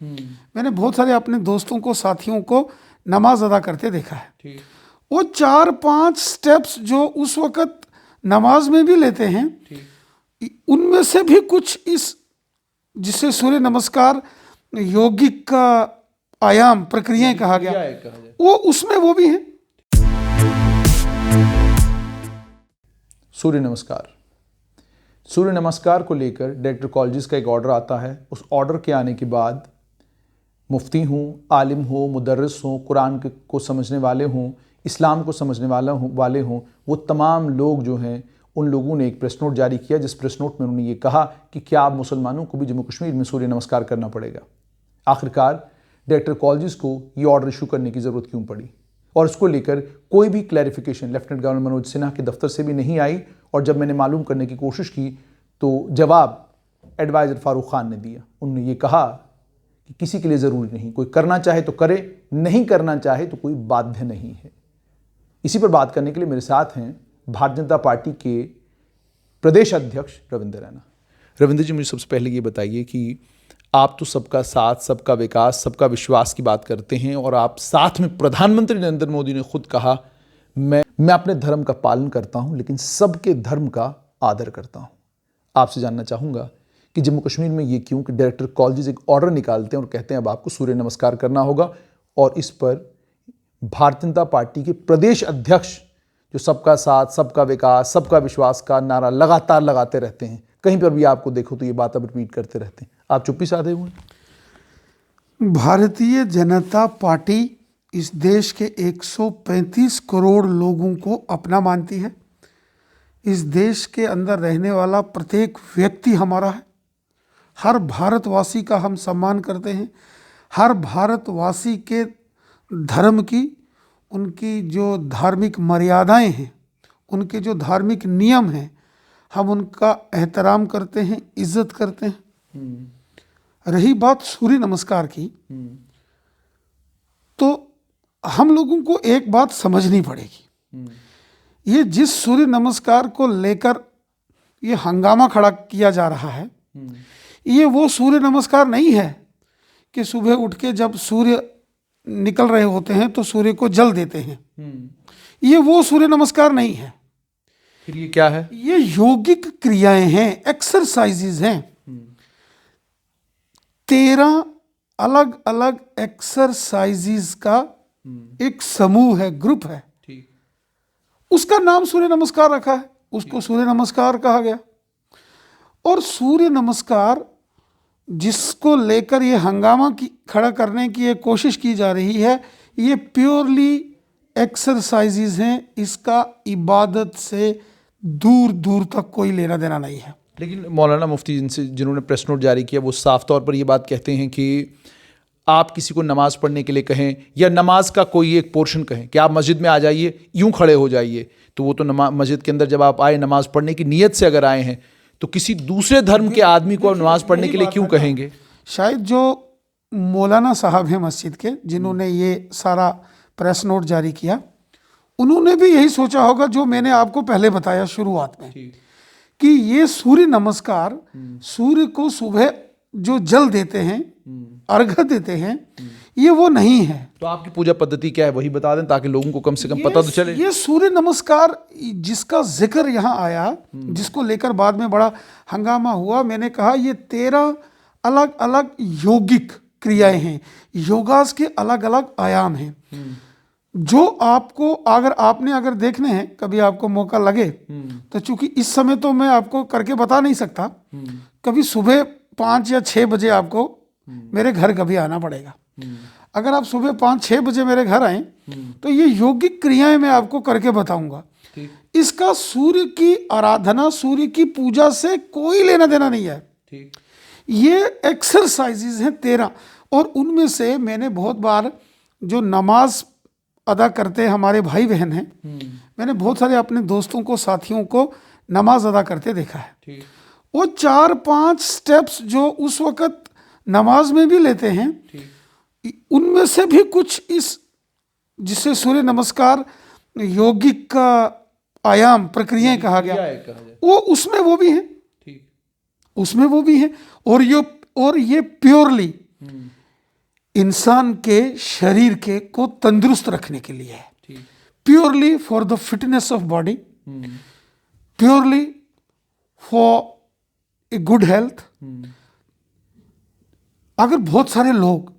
मैंने बहुत सारे अपने दोस्तों को, साथियों को नमाज अदा करते देखा है। वो 4-5 स्टेप्स जो उस वक़्त नमाज में भी लेते हैं, उनमें से भी कुछ इस जिसे सूर्य नमस्कार यौगिक का आयाम प्रक्रियाएं कहा गया, वो उसमें वो भी है। सूर्य नमस्कार। सूर्य नमस्कार को लेकर डायरेक्टर कॉलेजेस का एक ऑर्डर आता है। उस ऑर्डर के आने के बाद मुफ्ती हों, आलिम हो, मुदर्रिस हों, कुरान को समझने वाले हों, इस्लाम को समझने वाले हों, वो तमाम लोग जो हैं, उन लोगों ने एक प्रेस नोट जारी किया, जिस प्रेस नोट में उन्होंने ये कहा कि क्या आप मुसलमानों को भी जम्मू कश्मीर में सूर्य नमस्कार करना पड़ेगा। आखिरकार डायरेक्टर कॉलेजेस को ये ऑर्डर इशू करने की ज़रूरत क्यों पड़ी, और इसको लेकर कोई भी clarification lieutenant governor Manoj Sinha के दफ्तर से भी नहीं आई। और जब मैंने मालूम करने की कोशिश की तो जवाब एडवाइज़र फारूक खान ने दिया। उन्होंने ये कहा कि किसी के लिए ज़रूरी नहीं, कोई करना चाहे तो करे, नहीं करना चाहे तो कोई बाध्य नहीं है। इसी पर बात करने के लिए मेरे साथ हैं भारतीय जनता पार्टी के प्रदेश अध्यक्ष रविंद्र रैना। रविंद्र जी, मुझे सबसे पहले ये बताइए कि आप तो सबका साथ, सबका विकास, सबका विश्वास की बात करते हैं, और आप साथ में प्रधानमंत्री नरेंद्र मोदी ने खुद कहा मैं अपने धर्म का पालन करता हूं, लेकिन सबके धर्म का आदर करता हूं। आपसे जानना चाहूँगा कि जम्मू कश्मीर में ये क्यों कि डायरेक्टर कॉलेजेस एक ऑर्डर निकालते हैं और कहते हैं अब आपको सूर्य नमस्कार करना होगा, और इस पर भारतीय जनता पार्टी के प्रदेश अध्यक्ष जो सबका साथ, सबका विकास, सबका विश्वास का नारा लगातार लगाते रहते हैं, कहीं पर भी आपको देखो तो ये बात अब रिपीट करते रहते हैं, आप चुप्पी साधे हुए हैं। भारतीय जनता पार्टी इस देश के 135 करोड़ लोगों को अपना मानती है। इस देश के अंदर रहने वाला प्रत्येक व्यक्ति हमारा है। हर भारतवासी का हम सम्मान करते हैं। हर भारतवासी के धर्म की, उनकी जो धार्मिक मर्यादाएं हैं, उनके जो धार्मिक नियम हैं, हम उनका एहतराम करते हैं, इज्जत करते हैं। रही बात सूर्य नमस्कार की, तो हम लोगों को एक बात समझनी पड़ेगी। ये जिस सूर्य नमस्कार को लेकर ये हंगामा खड़ा किया जा रहा है, ये वो सूर्य नमस्कार नहीं है कि सुबह उठ के जब सूर्य निकल रहे होते हैं तो सूर्य को जल देते हैं। ये वो सूर्य नमस्कार नहीं है। फिर ये क्या है? ये यौगिक क्रियाएं हैं, एक्सरसाइजेज हैं। 13 अलग अलग एक्सरसाइजेज का एक समूह है, ग्रुप है। उसका नाम सूर्य नमस्कार रखा है, उसको सूर्य नमस्कार कहा गया। और सूर्य नमस्कार जिसको लेकर ये हंगामा खड़ा करने की ये कोशिश की जा रही है, ये प्योरली एक्सरसाइजेज हैं। इसका इबादत से दूर दूर तक कोई लेना देना नहीं है। लेकिन मौलाना मुफ्ती जिन्होंने प्रेस नोट जारी किया, वो साफ तौर पर ये बात कहते हैं कि आप किसी को नमाज पढ़ने के लिए कहें या नमाज का कोई एक पोर्शन कहें कि आप मस्जिद में आ जाइए, यूं खड़े हो जाइए, तो वो तो मस्जिद के अंदर जब आप आए नमाज पढ़ने की नीयत से अगर आए हैं, तो किसी दूसरे धर्म के आदमी को नमाज पढ़ने के लिए क्यों कहेंगे? शायद जो मौलाना साहब हैं मस्जिद के, जिन्होंने ये सारा प्रेस नोट जारी किया, उन्होंने भी यही सोचा होगा जो मैंने आपको पहले बताया शुरुआत में, कि ये सूर्य नमस्कार सूर्य को सुबह जो जल देते हैं, अर्घ्य देते हैं, ये वो नहीं है। तो आपकी पूजा पद्धति क्या है वही बता दें, ताकि लोगों को कम से कम पता तो चले। ये सूर्य नमस्कार जिसका जिक्र यहाँ आया, जिसको लेकर बाद में बड़ा हंगामा हुआ, मैंने कहा ये 13 अलग अलग यौगिक क्रियाएं हैं, योगास के अलग अलग आयाम हैं, जो आपको अगर देखने हैं, कभी आपको मौका लगे तो, चूंकि इस समय तो मैं आपको करके बता नहीं सकता, कभी सुबह 5 या 6 बजे आपको मेरे घर कभी आना पड़ेगा। अगर आप सुबह 5-6 बजे मेरे घर आए तो ये यौगिक क्रियाएं मैं आपको करके बताऊंगा। इसका सूर्य की आराधना, सूर्य की पूजा से कोई लेना देना नहीं है। ये एक्सरसाइजेज हैं 13, और उनमें से मैंने बहुत बार जो नमाज अदा करते हमारे भाई बहन हैं, मैंने बहुत सारे अपने दोस्तों को, साथियों को नमाज अदा करते देखा है। वो 4-5 स्टेप्स जो उस वक़्त नमाज में भी लेते हैं, उनमें से भी कुछ इस जिसे सूर्य नमस्कार यौगिक का आयाम प्रक्रियाएं कहा गया, वो उसमें वो भी है, उसमें वो भी है। और ये प्योरली इंसान के शरीर के को तंदुरुस्त रखने के लिए है, purely for the fitness of body, purely for a good health. अगर बहुत सारे लोग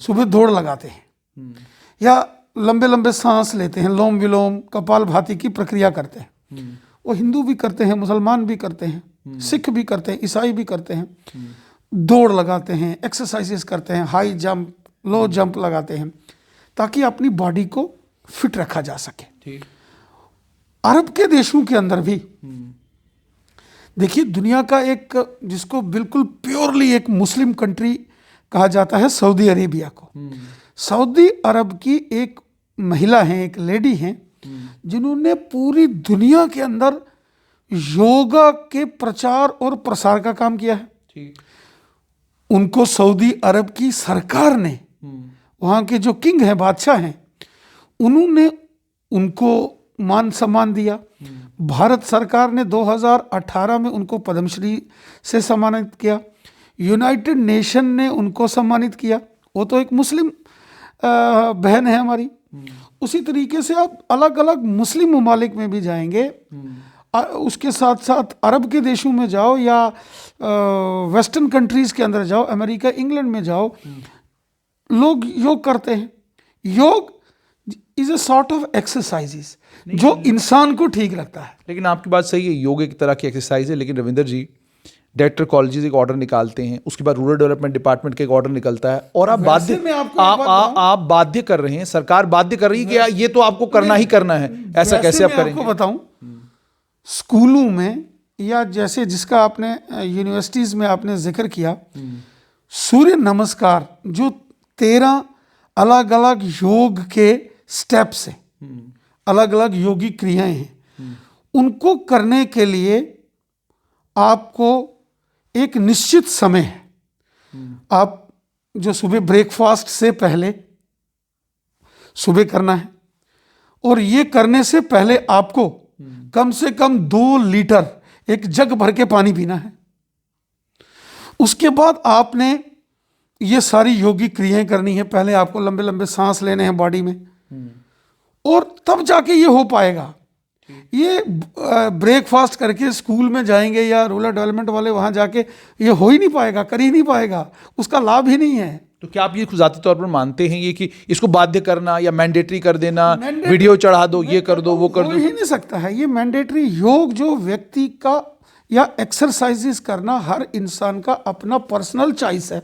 सुबह दौड़ लगाते हैं या लंबे लंबे सांस लेते हैं, लोम विलोम कपालभाति की प्रक्रिया करते हैं, वो हिंदू भी करते हैं, मुसलमान भी करते हैं, सिख भी करते हैं, ईसाई भी करते हैं, दौड़ लगाते हैं, एक्सरसाइजेस करते हैं, हाई जंप लो जंप लगाते हैं, ताकि अपनी बॉडी को फिट रखा जा सके। अरब के देशों के अंदर भी देखिए, दुनिया का एक जिसको बिल्कुल प्योरली एक मुस्लिम कंट्री कहा जाता है, सऊदी अरेबिया को। सऊदी अरब की एक महिला हैं, एक लेडी हैं, जिन्होंने पूरी दुनिया के अंदर योगा के प्रचार और प्रसार का काम किया है। उनको सऊदी अरब की सरकार ने, वहाँ के जो किंग हैं, बादशाह हैं, उन्होंने उनको मान सम्मान दिया। भारत सरकार ने 2018 में उनको पद्मश्री से सम्मानित किया। यूनाइटेड नेशन ने उनको सम्मानित किया। वो तो एक मुस्लिम बहन है हमारी। उसी तरीके से आप अलग अलग मुस्लिम ममालिक में भी जाएंगे, उसके साथ साथ अरब के देशों में जाओ या वेस्टर्न कंट्रीज के अंदर जाओ, अमेरिका इंग्लैंड में जाओ, लोग योग करते हैं। योग is a sort of exercises जो इंसान को ठीक रखता है। लेकिन आपकी बात सही है, योग एक तरह की एक्सरसाइज है, लेकिन रविंदर जी, डायरेक्टर कॉलेजेस एक ऑर्डर निकालते हैं, उसके बाद रूरल डेवलपमेंट डिपार्टमेंट का एक ऑर्डर निकलता है, और आप बाध्य कर रहे हैं, सरकार बाध्य कर रही है कि ये तो आपको करना ही करना है। ऐसा कैसे आप करेंगे? आपको बताऊं, स्कूलों में या जैसे जिसका आपने यूनिवर्सिटीज में आपने जिक्र किया, सूर्य नमस्कार जो 13 अलग अलग योग के स्टेप्स हैं, अलग अलग योगिक क्रियाएं हैं, उनको करने के लिए आपको एक निश्चित समय है। आप जो सुबह ब्रेकफास्ट से पहले सुबह करना है, और ये करने से पहले आपको कम से कम 2 लीटर एक जग भर के पानी पीना है। उसके बाद आपने ये सारी योगिक क्रियाएं करनी है। पहले आपको लंबे लंबे सांस लेने हैं बॉडी में, और तब जाके ये हो पाएगा। ये ब्रेकफास्ट करके स्कूल में जाएंगे या रूरल डेवलपमेंट वाले वहाँ जाके ये हो ही नहीं पाएगा, कर ही नहीं पाएगा, उसका लाभ ही नहीं है। तो क्या आप ये ज़ाती तौर पर मानते हैं ये कि इसको बाध्य करना या मैंडेटरी कर देना, वीडियो चढ़ा दो, ये कर दो, वो कर दो? हो ही नहीं सकता है ये मैंडेटरी। योग जो व्यक्ति का या एक्सरसाइजेस करना हर इंसान का अपना पर्सनल चॉइस है।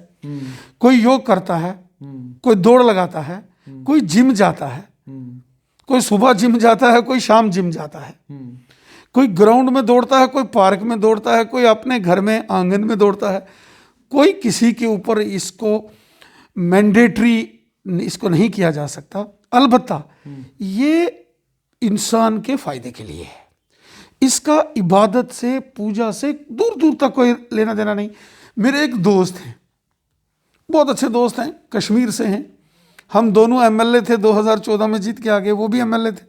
कोई योग करता है, कोई दौड़ लगाता है, कोई जिम जाता है, कोई सुबह जिम जाता है, कोई शाम जिम जाता है, कोई ग्राउंड में दौड़ता है, कोई पार्क में दौड़ता है, कोई अपने घर में आंगन में दौड़ता है। कोई किसी के ऊपर इसको मैंडेटरी इसको नहीं किया जा सकता। अलबत्ता ये इंसान के फायदे के लिए है। इसका इबादत से, पूजा से दूर दूर तक कोई लेना देना नहीं। मेरे एक दोस्त हैं, बहुत अच्छे दोस्त हैं, कश्मीर से हैं। हम दोनों एमएलए थे, 2014 में जीत के आ गए, वो भी एमएलए थे।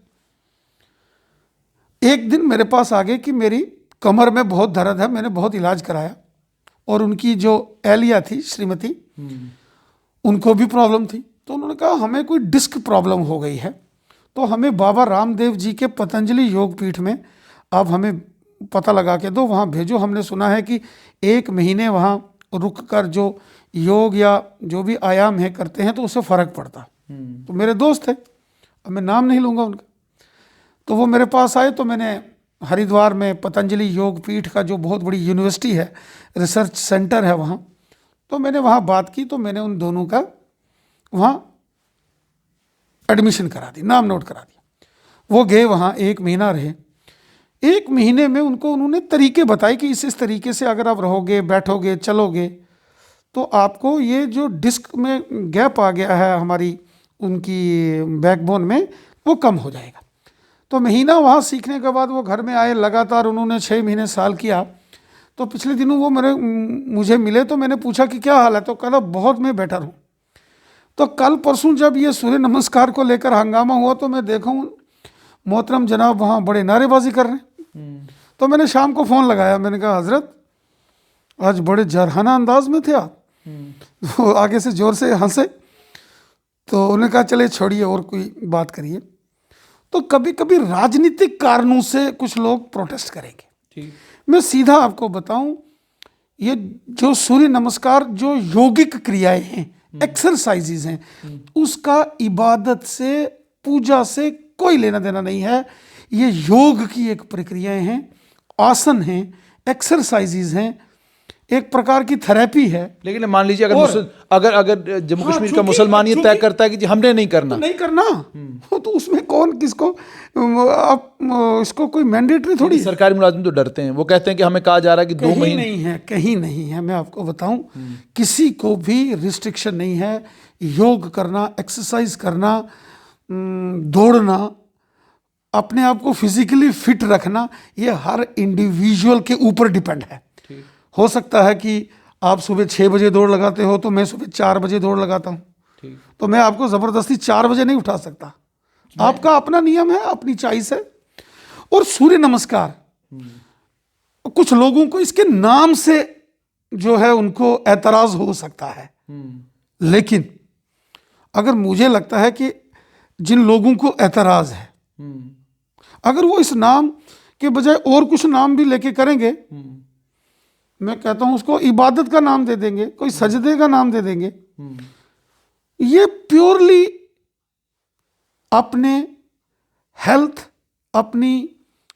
एक दिन मेरे पास आ गए कि मेरी कमर में बहुत दर्द है, मैंने बहुत इलाज कराया, और उनकी जो एहलिया थी, श्रीमती, उनको भी प्रॉब्लम थी। तो उन्होंने कहा हमें कोई डिस्क प्रॉब्लम हो गई है, तो हमें बाबा रामदेव जी के पतंजलि योग पीठ में आप हमें पता लगा के दो, वहाँ भेजो। हमने सुना है कि 1 महीने वहाँ रुक कर जो योग या जो भी आयाम है करते हैं तो उससे फ़र्क पड़ता। तो मेरे दोस्त थे, अब मैं नाम नहीं लूँगा उनका, तो वो मेरे पास आए। तो मैंने हरिद्वार में पतंजलि योग पीठ का जो बहुत बड़ी यूनिवर्सिटी है, रिसर्च सेंटर है वहाँ, तो मैंने वहाँ बात की। तो मैंने उन दोनों का वहाँ एडमिशन करा दी, नाम नोट करा दिया। वो गए वहाँ, 1 महीना रहे। 1 महीने में उन्होंने तरीके बताए कि इस तरीके से अगर आप रहोगे, बैठोगे, चलोगे, तो आपको ये जो डिस्क में गैप आ गया है हमारी उनकी बैकबोन में, वो कम हो जाएगा। तो महीना वहाँ सीखने के बाद वो घर में आए, लगातार उन्होंने 6 महीने साल किया। तो पिछले दिनों वो मुझे मिले, तो मैंने पूछा कि क्या हाल है, तो कहता बहुत मैं बेटर हूँ। तो कल परसों जब ये सूर्य नमस्कार को लेकर हंगामा हुआ, तो मैं देखा हूँ मोहतरम जनाब वहाँ बड़े नारेबाजी कर रहे हैं। तो मैंने शाम को फ़ोन लगाया, मैंने कहा हजरत आज बड़े जरहाना अंदाज में थे आप। वो आगे से ज़ोर से हंसे। तो उन्होंने कहा चले छोड़िए और कोई बात करिए। तो कभी कभी राजनीतिक कारणों से कुछ लोग प्रोटेस्ट करेंगे। ठीक। मैं सीधा आपको बताऊं, ये जो सूर्य नमस्कार जो यौगिक क्रियाएं हैं, एक्सरसाइजेज हैं, उसका इबादत से, पूजा से कोई लेना देना नहीं है। ये योग की एक प्रक्रियाएं हैं, आसन हैं, एक्सरसाइजेज हैं, एक प्रकार की थेरेपी है। लेकिन मान लीजिए अगर जम्मू हाँ, कश्मीर का मुसलमान ये तय करता है कि जी हमने नहीं करना, तो नहीं करना, तो उसमें कौन किसको, आप इसको कोई मैंडेटरी थोड़ी है। सरकारी मुलाजिम तो डरते हैं, वो कहते हैं कि हमें कहा जा रहा है कि 2 कहीं महीने। नहीं है, कहीं नहीं है। मैं आपको बताऊं, किसी को भी रिस्ट्रिक्शन नहीं है। योग करना, एक्सरसाइज करना, दौड़ना, अपने आप को फिजिकली फिट रखना, ये हर इंडिविजुअल के ऊपर डिपेंड है। हो सकता है कि आप सुबह 6 बजे दौड़ लगाते हो, तो मैं सुबह 4 बजे दौड़ लगाता हूँ, तो मैं आपको ज़बरदस्ती 4 बजे नहीं उठा सकता। आपका अपना नियम है, अपनी चॉइस है। और सूर्य नमस्कार, कुछ लोगों को इसके नाम से जो है उनको एतराज हो सकता है, लेकिन अगर मुझे लगता है कि जिन लोगों को एतराज है, अगर वो इस नाम के बजाय और कुछ नाम भी लेके करेंगे, मैं कहता हूं उसको इबादत का नाम दे देंगे, कोई सजदे का नाम दे देंगे, ये प्योरली अपने हेल्थ, अपनी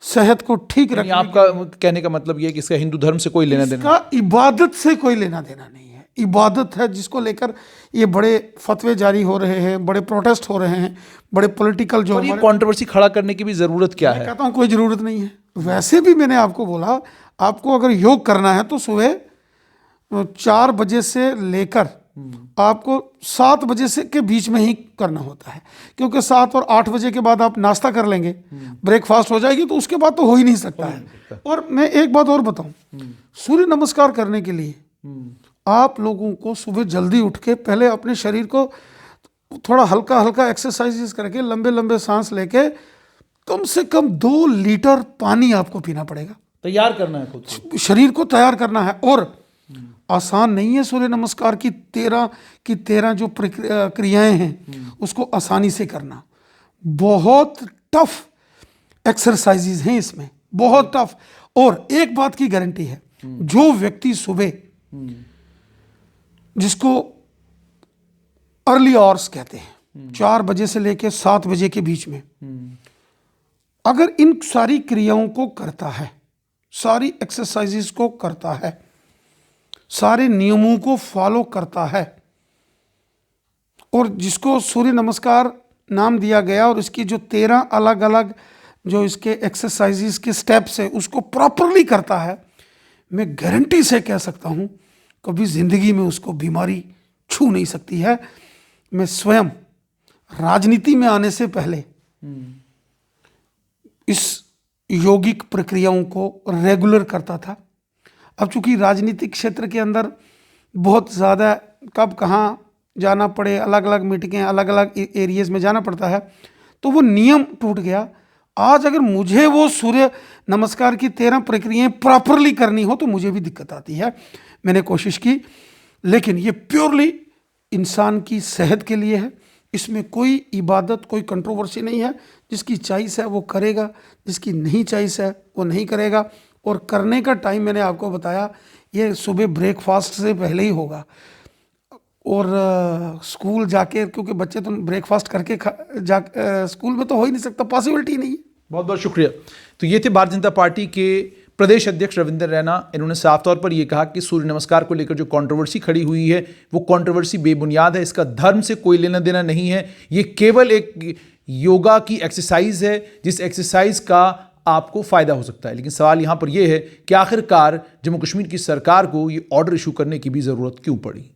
सेहत को ठीक रखने, आपका कहने का मतलब ये है कि इसका हिंदू धर्म से कोई लेना देना, इसका इबादत से कोई लेना देना नहीं है। इबादत है जिसको लेकर ये बड़े फतवे जारी हो रहे हैं, बड़े प्रोटेस्ट हो रहे हैं, बड़े पॉलिटिकल जो ये कंट्रोवर्सी खड़ा करने की भी जरूरत क्या है? कहता हूं कोई जरूरत नहीं है। वैसे भी मैंने आपको बोला, आपको अगर योग करना है तो सुबह 4 बजे से लेकर आपको 7 बजे से के बीच में ही करना होता है, क्योंकि 7 और 8 बजे के बाद आप नाश्ता कर लेंगे, ब्रेकफास्ट हो जाएगी, तो उसके बाद तो हो ही नहीं सकता है। और मैं एक बात और बताऊं, सूर्य नमस्कार करने के लिए आप लोगों को सुबह जल्दी उठ के पहले अपने शरीर को थोड़ा हल्का हल्का एक्सरसाइजेस करके, लंबे लंबे सांस लेके, कम से कम 2 लीटर पानी आपको पीना पड़ेगा। तैयार करना है खुद को, शरीर को तैयार करना है। और आसान नहीं है सूर्य नमस्कार की 13 जो क्रियाएं हैं उसको आसानी से करना। बहुत टफ एक्सरसाइजेज हैं इसमें, बहुत टफ। और एक बात की गारंटी है, जो व्यक्ति सुबह, जिसको अर्ली आवर्स कहते हैं, 4 बजे से लेकर 7 बजे के बीच में, अगर इन सारी क्रियाओं को करता है, सारी एक्सरसाइजेस को करता है, सारे नियमों को फॉलो करता है, और जिसको सूर्य नमस्कार नाम दिया गया और इसकी जो 13 अलग अलग जो इसके एक्सरसाइजेस के स्टेप्स है उसको प्रॉपरली करता है, मैं गारंटी से कह सकता हूं कभी जिंदगी में उसको बीमारी छू नहीं सकती है। मैं स्वयं राजनीति में आने से पहले इस यौगिक प्रक्रियाओं को रेगुलर करता था। अब चूंकि राजनीतिक क्षेत्र के अंदर बहुत ज़्यादा कब कहाँ जाना पड़े, अलग अलग मीटिंगें, अलग अलग एरियाज में जाना पड़ता है, तो वो नियम टूट गया। आज अगर मुझे वो सूर्य नमस्कार की 13 प्रक्रियाएं प्रॉपरली करनी हो तो मुझे भी दिक्कत आती है। मैंने कोशिश की, लेकिन ये प्योरली इंसान की सेहत के लिए है। इसमें कोई इबादत, कोई कंट्रोवर्सी नहीं है। जिसकी चॉइस है वो करेगा, जिसकी नहीं चॉइस है वो नहीं करेगा। और करने का टाइम मैंने आपको बताया, ये सुबह ब्रेकफास्ट से पहले ही होगा। और स्कूल जाके, क्योंकि बच्चे तो ब्रेकफास्ट करके स्कूल में तो हो ही नहीं सकता, पॉसिबिलिटी नहीं है। बहुत बहुत शुक्रिया। तो ये थे भारतीय जनता पार्टी के प्रदेश अध्यक्ष रविंद्र रैना। इन्होंने साफ तौर पर यह कहा कि सूर्य नमस्कार को लेकर जो कंट्रोवर्सी खड़ी हुई है वो कंट्रोवर्सी बेबुनियाद है, इसका धर्म से कोई लेना देना नहीं है। ये केवल एक योगा की एक्सरसाइज है जिस एक्सरसाइज का आपको फ़ायदा हो सकता है। लेकिन सवाल यहाँ पर यह है कि आखिरकार जम्मू कश्मीर की सरकार को ये ऑर्डर इशू करने की भी ज़रूरत क्यों पड़ी।